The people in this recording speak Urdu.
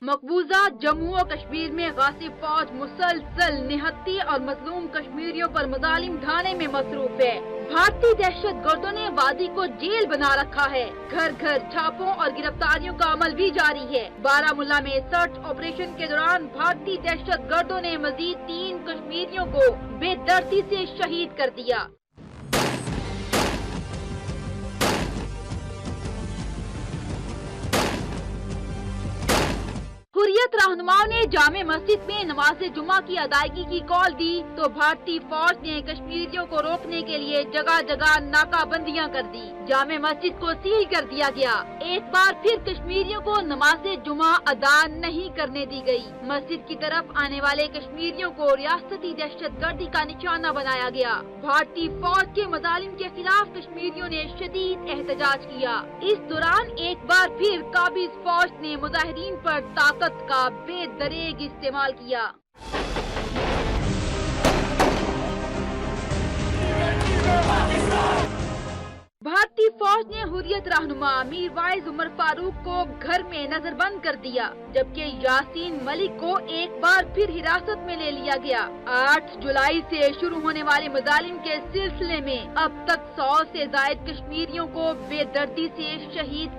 مقبوضہ جموں و کشمیر میں غاصب فوج مسلسل نہتی اور مظلوم کشمیریوں پر مظالم ڈھانے میں مصروف ہے۔ بھارتی دہشت گردوں نے وادی کو جیل بنا رکھا ہے۔ گھر گھر چھاپوں اور گرفتاریوں کا عمل بھی جاری ہے۔ بارامولہ میں سرچ آپریشن کے دوران بھارتی دہشت گردوں نے مزید 3 کشمیریوں کو بے دردی سے شہید کر دیا۔ حریت رہنماؤں نے جامع مسجد میں نماز جمعہ کی ادائیگی کی کال دی تو بھارتی فوج نے کشمیریوں کو روکنے کے لیے جگہ جگہ ناکہ بندیاں کر دی۔ جامع مسجد کو سیل کر دیا گیا۔ ایک بار پھر کشمیریوں کو نماز جمعہ ادا نہیں کرنے دی گئی۔ مسجد کی طرف آنے والے کشمیریوں کو ریاستی دہشت گردی کا نشانہ بنایا گیا۔ بھارتی فوج کے مظالم کے خلاف کشمیریوں نے شدید احتجاج کیا۔ اس دوران ایک بار پھر قابض فوج نے مظاہرین پر طاقت کا بے دریغ استعمال کیا۔ بھارتی فوج نے حریت رہنما میر وائز عمر فاروق کو گھر میں نظر بند کر دیا، جبکہ یاسین ملک کو ایک بار پھر حراست میں لے لیا گیا۔ 8 جولائی سے شروع ہونے والے مظالم کے سلسلے میں اب تک 100 سے زائد کشمیریوں کو بے دردی سے شہید کیا